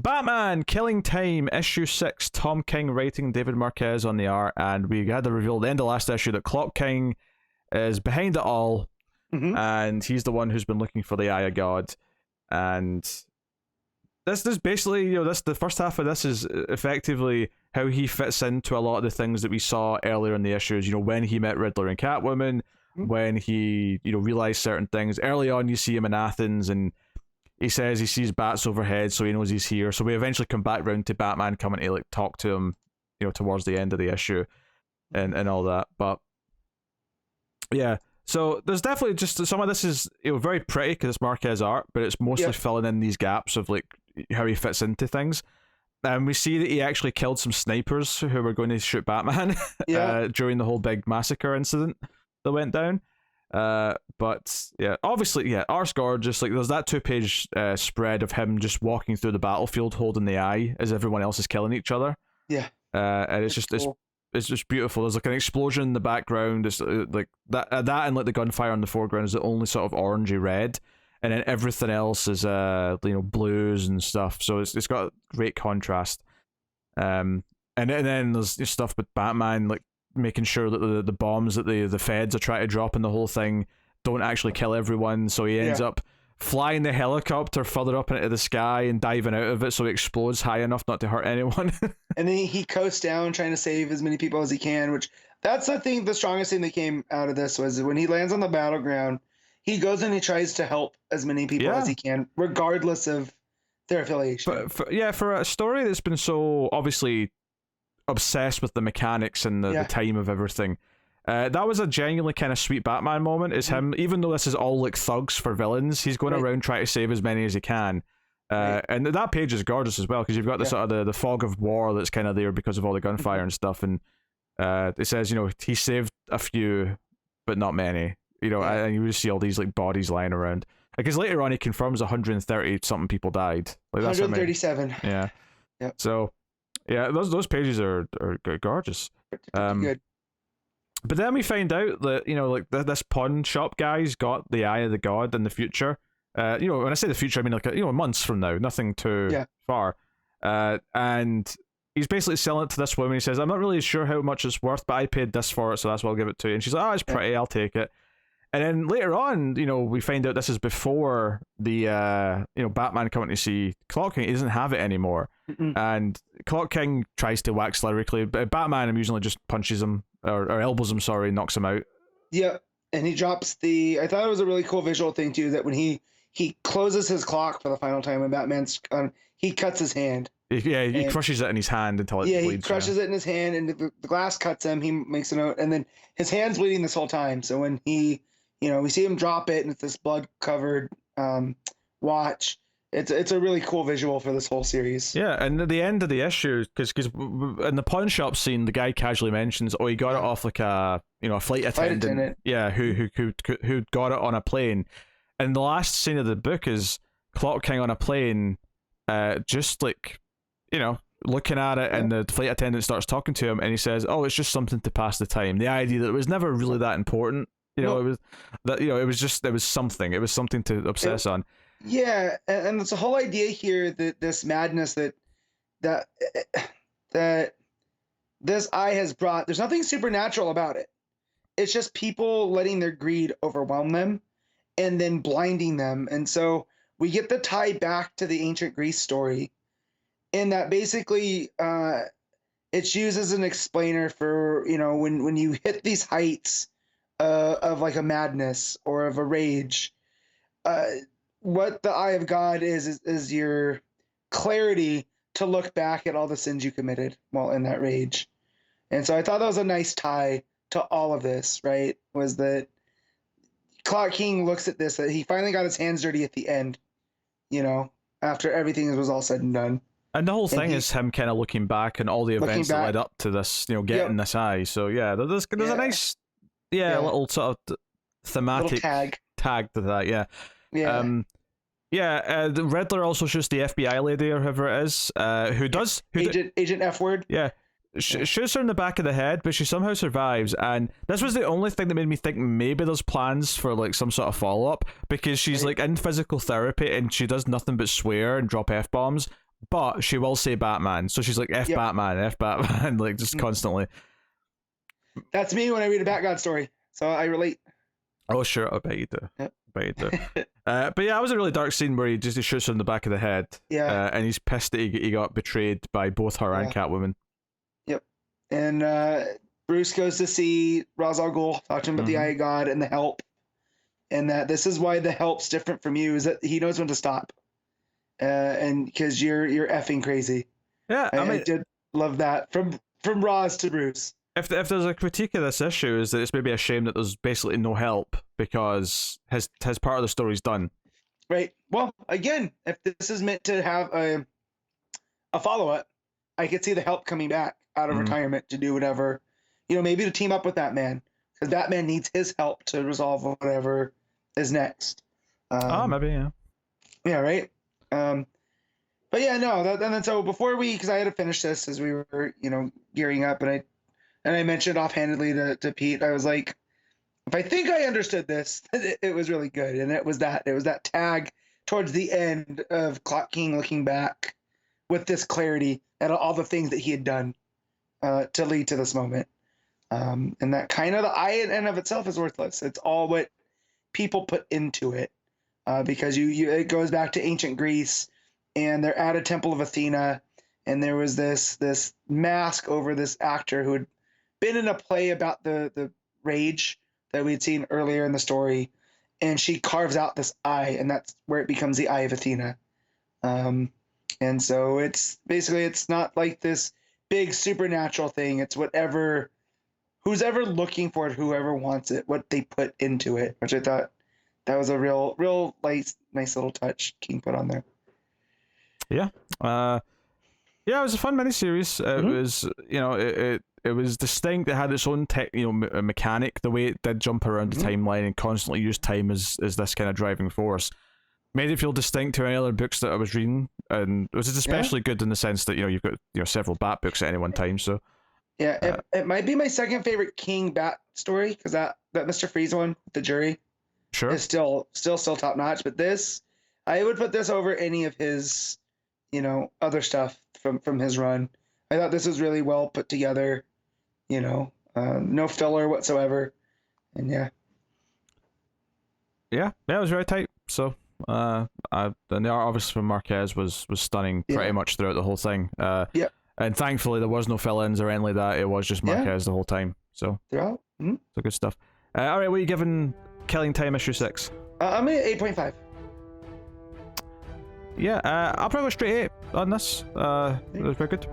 Batman Killing Time, issue 6, Tom King writing, David Marquez on the art, and we had the reveal at the end of last issue that Clock King is behind it all, and he's the one who's been looking for the Eye of God. And this is basically, the first half of this is effectively how he fits into a lot of the things that we saw earlier in the issues, when he met Riddler and Catwoman, when he, realized certain things. Early on, you see him in Athens, and he says he sees bats overhead, so he knows he's here. So we eventually come back round to Batman coming to talk to him, towards the end of the issue, and all that. But yeah, so there's definitely just some of this is very pretty because it's Marquez art, but it's mostly filling in these gaps of how he fits into things. And we see that he actually killed some snipers who were going to shoot Batman during the whole big massacre incident that went down. But yeah, obviously, art's gorgeous. There's that 2-page spread of him just walking through the battlefield holding the eye as everyone else is killing each other. And it's just cool. It's just beautiful. There's an explosion in the background. It's that and the gunfire in the foreground is the only sort of orangey red, and then everything else is blues and stuff. So it's got great contrast. And then there's stuff with Batman making sure that the bombs that the feds are trying to drop in the whole thing don't actually kill everyone, so he ends up flying the helicopter further up into the sky and diving out of it so it explodes high enough not to hurt anyone. And then he coasts down trying to save as many people as he can, which that's the strongest thing that came out of this was when he lands on the battleground, he goes and he tries to help as many people as he can, regardless of their affiliation. For a story that's been so obviously obsessed with the mechanics and the time of everything, that was a genuinely kind of sweet Batman moment. Is him, even though this is all thugs for villains, he's going around trying to save as many as he can. And that page is gorgeous as well because you've got the sort of the fog of war that's kind of there because of all the gunfire and stuff. And it says he saved a few, but not many. And you just see all these bodies lying around. Because later on he confirms 130 something people died. That's 137. Yeah. So yeah, those pages are gorgeous. Good. But then we find out that this pawn shop guy's got the Eye of the God in the future. When I say the future, I mean months from now, nothing too far. And he's basically selling it to this woman. He says, "I'm not really sure how much it's worth, but I paid this for it, so that's why I'll give it to you." And she's like, "Oh, it's pretty. I'll take it." And then later on, we find out this is before the Batman coming to see Clock King. He doesn't have it anymore, and Clock King tries to wax lyrically, but Batman usually just punches him or elbows him. Sorry, knocks him out. Yeah, and he drops the. I thought it was a really cool visual thing too. That when he closes his clock for the final time, and Batman's he cuts his hand. He crushes it in his hand until it bleeds. He crushes it in his hand, and the glass cuts him. He makes a note, and then his hand's bleeding this whole time. So when he we see him drop it, and it's this blood-covered watch. It's a really cool visual for this whole series. Yeah, and at the end of the issue, because in the pawn shop scene, the guy casually mentions, "Oh, he got it off a flight attendant." Yeah, who got it on a plane. And the last scene of the book is Clock King on a plane, just looking at it, and the flight attendant starts talking to him, and he says, "Oh, it's just something to pass the time." The idea that it was never really that important. It was that it was something. It was something to obsess on. Yeah, and it's the whole idea here that this madness that this eye has brought. There's nothing supernatural about it. It's just people letting their greed overwhelm them, and then blinding them. And so we get the tie back to the ancient Greece story, in that basically it's used as an explainer for when you hit these heights of a madness or of a rage. What the Eye of God is your clarity to look back at all the sins you committed while in that rage. And so I thought that was a nice tie to all of this, right? Was that Clock King looks at this, that he finally got his hands dirty at the end, after everything was all said and done. And the whole thing is him kind of looking back and all the events that led up to this, getting this eye. So yeah, there's a nice, little sort of thematic tag to that, yeah. The Riddler also shoots the FBI lady or whoever it is, Agent F word. Yeah, shoots her in the back of the head, but she somehow survives. And this was the only thing that made me think maybe there's plans for some sort of follow up, because she's in physical therapy and she does nothing but swear and drop F-bombs but she will say Batman. So she's like, F Batman, F Batman, like just constantly. That's me when I read a Batgod story, so I relate. Oh, sure, I bet you do. Yep. I bet you do. But yeah, it was a really dark scene where he shoots her in the back of the head. Yeah. And he's pissed that he got betrayed by both her and Catwoman. Yep. And Bruce goes to see Ra's al Ghul, talk to him about the Eye of God and the Help. And that this is why the Help's different from you, is that he knows when to stop. And because you're effing crazy. Yeah, I did love that from Ra's to Bruce. If there's a critique of this issue, is that it's maybe a shame that there's basically no help because his part of the story's done. Right. Well, again, if this is meant to have a follow-up, I could see the Help coming back out of retirement to do whatever, maybe to team up with that man, because that man needs his help to resolve whatever is next. Maybe, yeah. Yeah, right. But yeah, no. And then so before because I had to finish this as we were, gearing up, and I mentioned offhandedly to Pete, I was like, if I think I understood this, it was really good, and it was that tag towards the end of Clock King looking back with this clarity and all the things that he had done to lead to this moment, and that kind of the eye in and of itself is worthless. It's all what people put into it, because it goes back to ancient Greece, and they're at a temple of Athena, and there was this mask over this actor who had been in a play about the rage that we had seen earlier in the story, and she carves out this eye, and that's where it becomes the Eye of Athena. And so it's not like this big supernatural thing. It's who's ever looking for it, whoever wants it, what they put into it, which I thought that was a real nice little touch King put on there. Yeah. Yeah, it was a fun miniseries. It was, it was distinct. It had its own mechanic, the way it did jump around the timeline and constantly use time as this kind of driving force. Made it feel distinct to any other books that I was reading, and it was especially good in the sense that you've got several Bat books at any one time. So yeah, it might be my second favorite King Bat story, because that Mr. Freeze one with the jury, is still top notch. But this, I would put this over any of his other stuff from his run. I thought this was really well put together, no filler whatsoever, and yeah, it was very tight. So and the art obviously from Marquez was stunning pretty much throughout the whole thing. And thankfully there was no fill-ins or anything like that. It was just Marquez the whole time. So throughout, so good stuff. All right, what are you giving Killing Time issue 6? I'm at 8.5. Yeah, I'll probably go straight 8 on this. It was very good.